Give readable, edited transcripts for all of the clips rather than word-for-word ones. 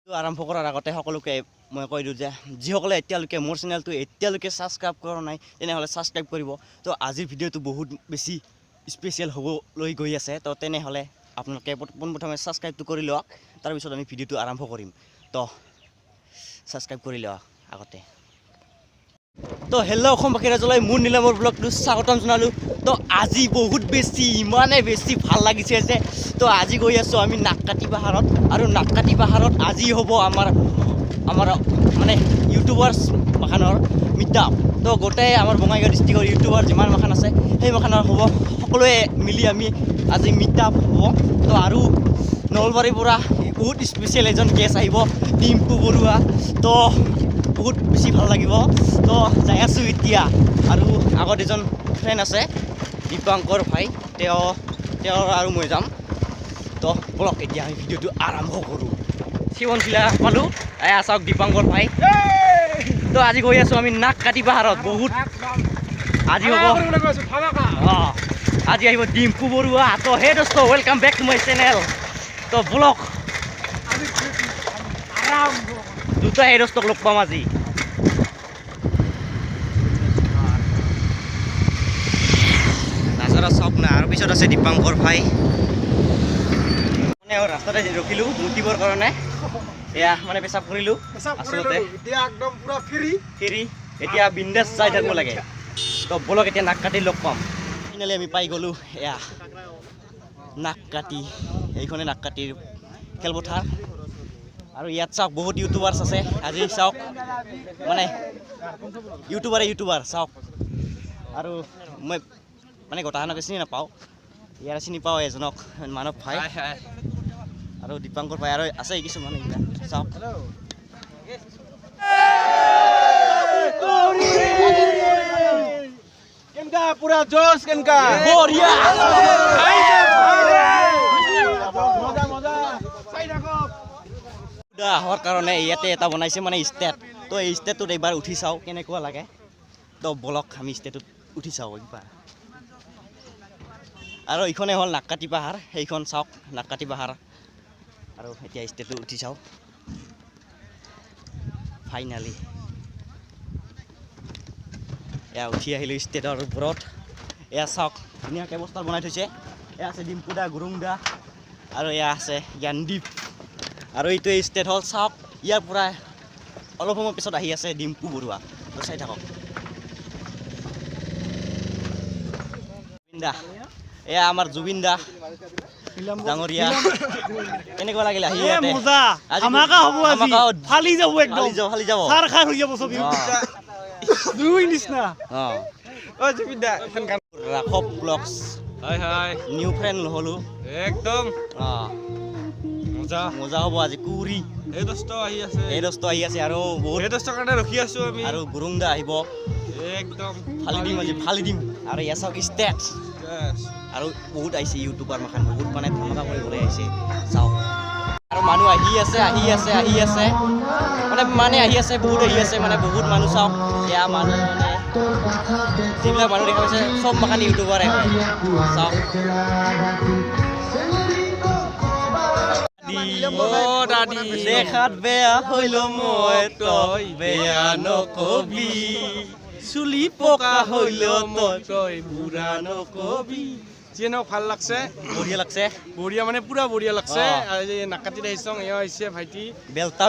আৰম্ভ কৰাৰ আগতে সকলোকে মই কৈ দিওঁ যে যিসকলে এতিয়ালৈকে মোৰ চেনেলটো এতিয়ালৈকে ছাবস্ক্ৰাইব কৰা নাই তেনেহ'লে ছাবস্ক্ৰাইব কৰিব। তো আজিৰ ভিডিঅ'টো বহুত বেছি স্পেচিয়েল হ'বলৈ গৈ আছে। তো তেনেহ'লে আপোনালোকে পোনপ্ৰথমে ছাবস্ক্ৰাইবটো কৰি লওক, তাৰপিছত আমি ভিডিঅ'টো আৰম্ভ কৰিম। তো ছাবস্ক্ৰাইব কৰি লওক আগতে। তো হেল্ল' অসমবাসী ৰাইজলৈ মোৰ নীলমৰ ব্লগটো স্বাগতম জনালোঁ। তো আজি বহুত বেছি ইমানে বেছি ভাল লাগিছে যে তো আজি গৈ আছোঁ আমি নাককাটি পাহাৰত, আৰু নাককাটি পাহাৰত আজি হ'ব আমাৰ মানে ইউটিউবাৰ্ছ মাখানৰ মিটআপ। তো গোটেই আমাৰ বঙাইগাঁও ডিষ্ট্ৰিক্টৰ ইউটিউবাৰ যিমান মাখান আছে সেই মাখানৰ হ'ব, সকলোৱে মিলি আমি আজি মিটআপ হ'ব। তো আৰু নলবাৰীৰ পৰা বহুত স্পেচিয়েল এজন গেষ্ট আহিব, ডিম্পু বৰুৱা। তো বহুত বেছি ভাল লাগিব। তো যাই আছোঁ এতিয়া, আৰু আগত এজন ফ্ৰেণ্ড আছে দীপাংকৰ ভাই, তেওঁৰ আৰু মই যাম। তো বলক এতিয়া আমি ভিডিঅ'টো আৰম্ভ কৰোঁ। শিৱনশিলা পালোঁ, চাওক দীপাংকৰ ভাই। তো আজি গৈ আছোঁ আমি নাককাটি পাহাৰত। বহুত আজি হ'ব, আজি আহিব ডিম্পু বৰুৱা। তো হে দোস্ত, welcome back to my channel. তো বলক দুটা হে দোস্তক লগ পাম আজি। নাজাৰা চাওক না, আৰু পিছত আছে দীপাংকৰ ভাই। মানে ৰাস্তাতে ৰখিলোঁ মুতিবৰ কাৰণে, এয়া মানে পেচাব কৰিলোঁ আচলতে। ফ্ৰী এতিয়া বিন্দাছ চাই থাকিব লাগে। তো বলক এতিয়া নাককাটি লগ পাম। ফাইনেলি আমি পাই গ'লোঁ এয়া নাককাটি, এইখনে নাককাটিৰ খেলপথাৰ। আৰু ইয়াত চাওক বহুত ইউটিউবাৰ্ছ আছে আজি, চাওক মানে ইউটিউবাৰ চাওক। আৰু মই মানে গোটাখনকে চিনি নাপাওঁ, ইয়াৰ চিনি পাওঁ এজনক, মানৱ ভাই আৰু দীপাংকৰ ভাই, আৰু আছে কিছুমান এইবিলাক চাওক। কেনকা পুৰা জোশ, কেনকা বঢ়িয়া হোৱাৰ কাৰণে ইয়াতে এটা বনাইছে মানে ষ্টেট। তো এই ষ্টেটটোত এইবাৰ উঠি চাওঁ কেনেকুৱা লাগে। তো বলক আমি ষ্টেটত উঠি চাওঁ এইবাৰ। আৰু এইখনে হ'ল নাককাটি পাহাৰ, সেইখন চাওক নাককাটি পাহাৰ। আৰু এতিয়া ষ্টেটত উঠি চাওঁ ফাইনেলি। এয়া উঠি আহিলোঁ ষ্টেটৰ ওপৰত। এয়া চাওক ধুনীয়াকৈ বস্তা বনাই থৈছে। এয়া আছে ডিম্পু দা, গুৰুং দা, আৰু এয়া আছে জ্ঞানদীপ। আৰু এইটো ষ্টেট হ'ল, চাওক ইয়াৰ পৰা অলপ সময় পিছত আহি আছে ডিম্পু বৰুৱা। তো চাই থাকক। জুবিন দা, এয়া আমাৰ জুবিন দা ডাঙৰীয়া। কেনেকুৱা লাগিলে আহি ইয়াতে? ফালি যাব ৰাঘৱ ব্লগছ নিউ ফ্ৰেণ্ড হ'লো একদম মজা হ'ব আজি। কুৰি এই দোস্ত আহি আছে, আৰু বহুত এই দোস্তৰ কাৰণে ৰখি আছো আমি। আৰু গুৰুং দা আহিব, একদম ফালি দিম। আৰু এয়া চাওক ষ্টেট, আৰু বহুত আহিছে ইউটিউবাৰ মাখান, বহুত মানে ধামাকা কৰিবলৈ আহিছে চাওক। আৰু মানুহ আহি আছে মানে আহি আছে, বহুত আহি আছে, মানে বহুত মানুহ চাওক। এয়া মানুহ মানে যিবিলাক মানুহ দেখা পাইছে চব মাখান ইউটিউবাৰে হয় চাওক। দেখাত বেয়া হইল মই তই বেয়া নকবি, চুলি পকা হইল তই বুঢ়া নকবি। যেন ভাল লাগছে, বঢ়িয়া লাগছে, বঢ়িয়া মানে পুৰা বঢ়িয়া লাগছে। নাকাটিত আহিছোঁ, এয়া আহিছে ভাইটি বেলটা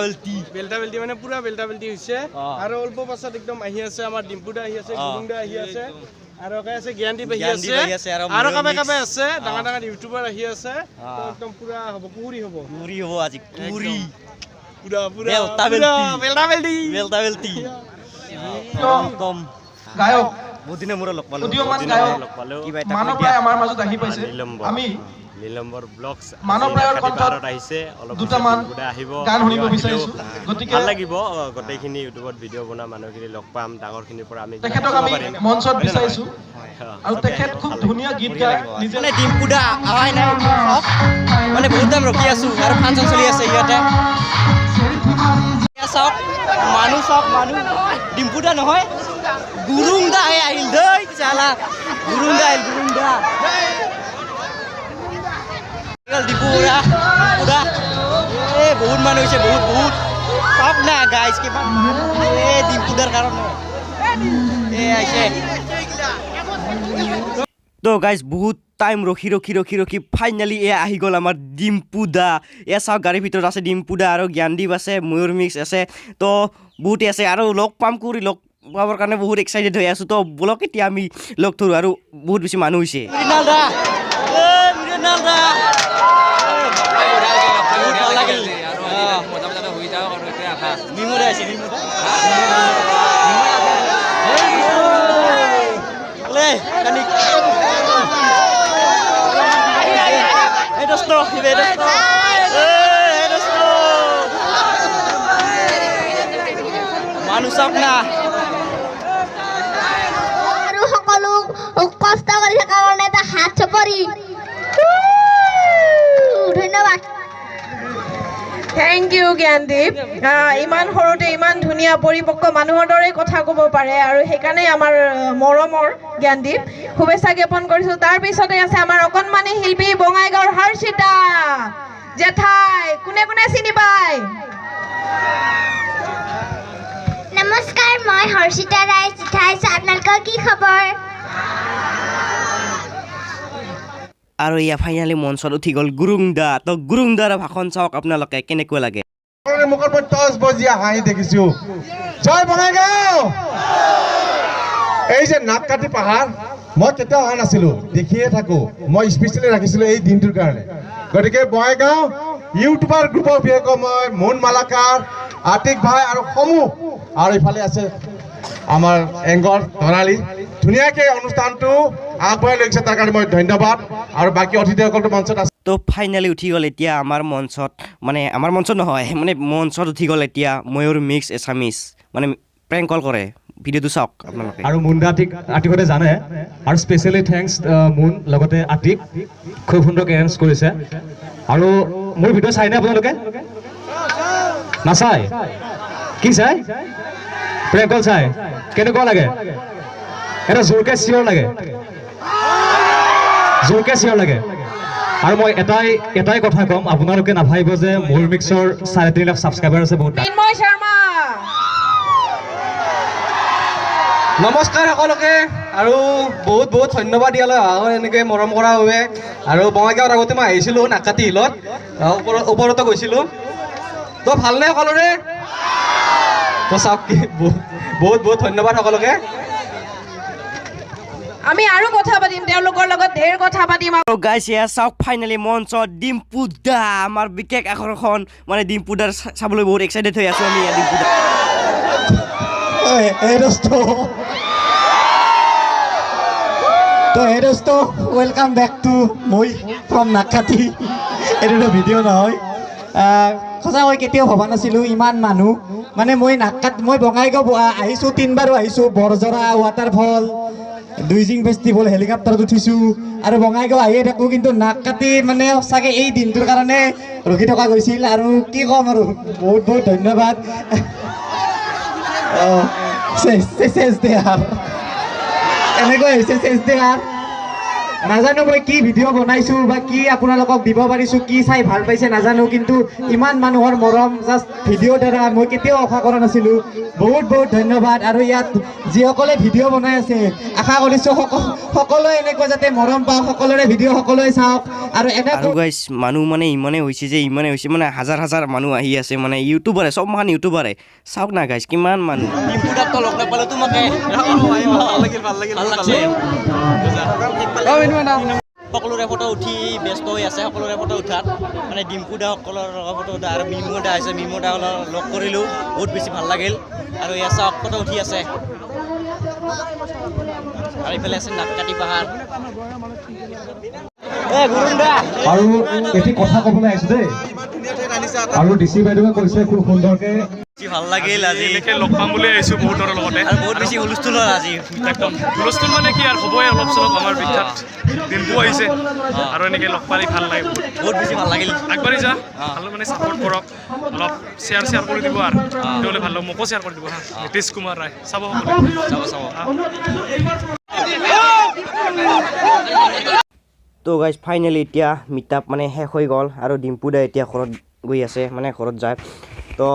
বেলটি মানে পুৰা বেলটা বেলটি হৈছে। আৰু অল্প পাছত একদম আহি আছে আমাৰ ডিম্পু দা আহি আছে, গুৰুং দা আহি আছে, আৰু আছে জ্ঞানদীপ আহি আছে, আৰু কাবে আছে ডাঙৰ ইউটিউবাৰ আহি আছে। একদম পুৰা হ'ব, কুৰি হ'ব আজি কুৰি পুৰা বেলটা বেলটি কম গায়ক বহুত দিনৰ মূৰত লগ পালোঁ। মানৱ ৰায় আমাৰ মাজত আহি পাইছে। আমি নীলম্বৰ ব্লগছ মানৱ ৰায়ৰ কণ্ঠত আহিছে, অলপ দুটামান আহিব, গান শুনিব বিচাৰিছোঁ। গতিকে ভাল লাগিব। গোটেইখিনি ইউটিউবত ভিডিঅ' বনোৱা মানুহখিনি লগ পাম, ডাঙৰখিনিৰ পৰা আমি তেখেতক আমি মঞ্চত বিচাৰিছোঁ। আৰু তেখেত খুব ধুনীয়া গীত গায় নিজে। মানে ডিম্পু দা অহাই নাই, মানে বহুত টাইম ৰখি আছোঁ, আৰু ফাংচন চলি আছে ইয়াতে। চাওক মানুহ ডিম্পু দা নহয়, গুৰুং দা আহিল দেই চালা। গুৰুং দা ডিম্পু বৰুৱা বহুত মানুহ হৈছে বহুত চাওক না গাইজ কিমান এই ডিম্পুদাৰ কাৰণে এই আহিছে তো গাইজ বহুত টাইম ৰখি ফাইনেলি এ আহি গ'ল আমাৰ ডিম্পুদা এয়া চাওক গাড়ীৰ ভিতৰত আছে ডিম্পুদা আৰু জ্ঞানদীপ আছে ময়ূৰ মিক্স আছে তো বহুতে আছে আৰু লগ পাম কৰি লগ পাবৰ কাৰণে বহুত এক্সাইটেড হৈ আছোঁ তো বলক এতিয়া আমি লগ ধৰোঁ আৰু বহুত বেছি মানুহ হৈছে মানুহ চাওক না আৰু সকলো কষ্ট কৰি থকাৰ কাৰণে এটা হাত চাপৰি ধন্যবাদ থেংক ইউ জ্ঞানদীপ ইমান সৰুতে ইমান ধুনীয়া পৰিপক্ক মানুহৰ দৰে কথা ক'ব পাৰে আৰু সেইকাৰণে আমাৰ মৰমৰ জ্ঞানদীপ শুভেচ্ছা জ্ঞাপন কৰিছোঁ তাৰপিছতে আছে আমাৰ অকণমানি শিল্পী বঙাইগাঁৱৰ হৰ্ষিতা জেঠাই কোনে কোনে চিনি পায় নমস্কাৰ মই হৰ্ষিতা ৰায় চিঠাই আপোনালোকৰ কি খবৰ আৰু এয়া ফাইনেলি মঞ্চত উঠি গ'ল গুৰুংদা তো গুৰুংদাৰ ভাষণ চাওক আপোনালোকে কেনেকুৱা লাগে মুখৰ পৰা টচ বজিয়া হাঁহি দেখিছো জয় বঙাইগাঁও এই যে নাপকাটি পাহাৰ মই কেতিয়াও অহা নাছিলো দেখিয়ে থাকো মই স্পেচিয়েলি ৰাখিছিলো এই দিনটোৰ কাৰণে গতিকে বঙাইগাঁও ইউটিউবাৰ গ্ৰুপৰ বিশেষকৈ মই মুন মালাকাৰ আতিক ভাই আৰু সমূহ আৰু ইফালে আছে আমাৰ এংগৰ ধনালী ধুনীয়াকৈ অনুষ্ঠানটো আগবঢ়াই লৈছে তাৰ কাৰণে মই ধন্যবাদ আৰু বাকী অতিথিসকলটো মঞ্চত আছে তো ফাইনেলি উঠি গ'ল এতিয়া আমাৰ মঞ্চত নহয় মানে মঞ্চত উঠি গ'ল এতিয়া ময়ূৰ মিক্স এছামিছ মানে প্ৰেংক কল কৰে ভিডিঅ'টো চাওক আপোনালোকে আৰু মুণ্ডা আতিকতে জানে আৰু স্পেচিয়েলি থেংকছ মুন লগতে আতিক খুব সুন্দৰকৈ এৰেঞ্জ কৰিছে আৰু মোৰ ভিডিঅ' চাইনে আপোনালোকে নাচাই কি চাই প্ৰেংক কল চাই কেনেকুৱা লাগে এটা জোৰকৈ চিঞৰ লাগে আৰু মই এটাই কথা ক'ম আপোনালোকে নাভাবিব যে মোৰ মিক্সৰ 3.5 লাখ ছাবস্ক্ৰাইবাৰ আছে বহুত চিন্ময় শৰ্মা নমস্কাৰ সকলোকে আৰু বহুত ধন্যবাদ ইয়ালৈ অহা এনেকৈ মৰম কৰা বাবে আৰু বঙাইগাঁৱত আগতে মই আহিছিলোঁ নাকাটি হিলত ওপৰতো গৈছিলোঁ তো ভালনে সকলোৰে তো চাওক বহুত ধন্যবাদ সকলোকে আমি আৰু কথা পাতিম তেওঁলোকৰ লগত ঢেৰ কথা পাতিম আৰু গাইছ এয়া চাওক ফাইনেলি মঞ্চত ডিম্পুদা আমাৰ বিশেষ আকৰ্ষণ মানে ডিম্পুদাৰ চাবলৈ বহুত এক্সাইটেড হৈ আছোঁ আমি ডিম্পুদা তো হে দোস্ত ওয়েলকাম ব্যাক টু মই ফ্ৰম নাকাটি এইটো ভিডিঅ' নহয় সঁচাকৈ কেতিয়াও ভবা নাছিলোঁ ইমান মানুহ মানে মই বঙাইগাঁও আহিছোঁ 3 বাৰো আহিছোঁ বৰজৰা ৱাটাৰফল দুইজিং ফেষ্টিভেল হেলিকপ্টাৰত উঠিছোঁ আৰু বঙাইগাঁও আহিয়ে থাকোঁ কিন্তু নাকাটি মানে সঁচাকৈ এই দিনটোৰ কাৰণে ৰখি থকা গৈছিল আৰু কি ক'ম আৰু বহুত ধন্যবাদ চেচ দে এনেকৈ হৈছে চেচ দে নাজানো মই কি ভিডিঅ' বনাইছোঁ বা কি আপোনালোকক দিব পাৰিছোঁ কি চাই ভাল পাইছে নাজানো কিন্তু ইমান মানুহৰ মৰম জাষ্ট ভিডিঅ'ৰ দ্বাৰা মই কেতিয়াও আশা কৰা নাছিলোঁ বহুত ধন্যবাদ আৰু ইয়াত যিসকলে ভিডিঅ' বনাই আছে আশা কৰিছোঁ সকলোৱে এনেকৈ যাতে মৰম পাওক সকলোৰে ভিডিঅ' সকলোৱে চাওক আৰু গাইছ মানুহ মানে ইমানেই হৈছে মানে হাজাৰ মানুহ আহি আছে মানে ইউটিউবাৰে চব মহান ইউটিউবাৰে চাওক না গাইছ কিমান মানুহ সকলোৰে ফটো উঠি ব্যস্ত হৈ আছে সকলোৰে ফটো উঠাত মানে ডিম্পুদাসকলৰ ফটো উঠা আৰু মিমুদা আছে মিমুদাসকলক লগ কৰিলোঁ বহুত বেছি ভাল লাগিল আৰু এয়া চাওক ফটো উঠি আছে আৰু এইফালে আছে নাপকাটি পাহাৰ আৰু এটি কথা ক'বলৈ আহিছোঁ দেই আৰু ডিচি বাইদেৱে কৈছে খুব সুন্দৰকৈ ভাল লাগিল আজি লগ পাম বুলি আহিছোঁ বহুতৰ লগতে আৰু বহুত বেছি হুলস্থুল হ'ল আজি একদম হুলস্থুল মানে কি আৰু হ'বই অলপ চলপ আমাৰ বিখ্যাত দিনটো আহিছে আৰু এনেকৈ লগ পালি ভাল লাগে বহুত বেছি ভাল লাগিল আগবাঢ়ি যা ভাল মানে ছাপৰ্ট কৰক অলপ শ্বেয়াৰ কৰি দিব আৰু তেতিয়াহ'লে ভাল মোকো শ্বেয়াৰ কৰি দিব হা নীতিশ কুমাৰ ৰায় চাব তো গাইজ ফাইনেলি এতিয়া মিটআপ মানে শেষ হৈ গ'ল আৰু ডিম্পুদা এতিয়া ঘৰত গৈ আছে মানে ঘৰত যায় তো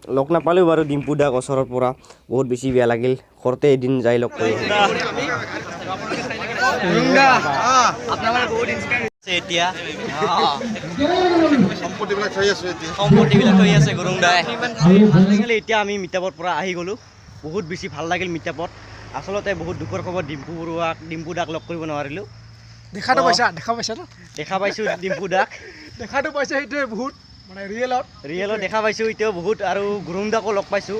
লগ নাপালেও বাৰু ডিম্পু দাক ওচৰৰ পৰা বহুত বেছি বেয়া লাগিল ঘৰতে এদিন যাই লগ কৰি এতিয়া সম্পত্তিবিলাক থৈ আছে গুৰুং দাই আজিকালি এতিয়া আমি মিটাপৰ পৰা আহি গ'লোঁ বহুত বেছি ভাল লাগিল মিটাপত আচলতে বহুত দুখৰ খবৰ ডিম্পু দাক লগ কৰিব নোৱাৰিলোঁ দেখা পাইছোঁ ডিম্পু দাক দেখাটো পাইছে সেইটোৱে বহুত মানে ৰিয়েলত দেখা পাইছোঁ এতিয়াও বহুত আৰু গুৰুং দাকো লগ পাইছোঁ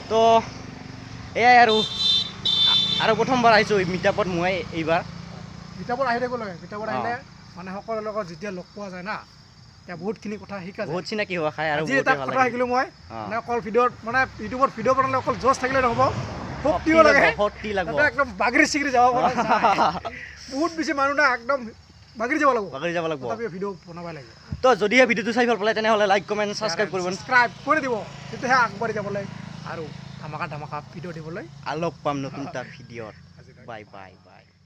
তো এয়াই আৰু প্ৰথমবাৰ আহিছোঁ মিটাপত মই এইবাৰ মিটাপত আহি থাকিব লাগে মিটাপত আহিলে মানে সকলোৰে লগত যেতিয়া লগ পোৱা যায় না এতিয়া বহুতখিনি কথা শিকা যায় বহুত চিনাকি হোৱা খাই আৰু এটা কথা শিকিলোঁ মই মানে অকল ভিডিঅ'ত মানে ইউটিউবত ভিডিঅ' বনালে অকল জজ থাকিলে নহ'ব শক্তিও লাগে শক্তি লাগিব একদম বাগৰি চিগৰি যাব পৰা যায় বহুত বেছি মানুহ না একদম বাগৰি যাব লাগিব তথাপিও ভিডিঅ' বনাবই লাগিব তো যদিহে ভিডিঅ'টো চাই ভাল পালে তেনেহ'লে লাইক কমেণ্ট ছাবস্ক্ৰাইব কৰিব ছাবস্ক্ৰাইব কৰি দিব তেতিয়াহে আগবাঢ়ি যাবলৈ আৰু ধামাকা ভিডিঅ' দিবলৈ লগ পাম নতুন এটা ভিডিঅ'ত বাই বাই বাই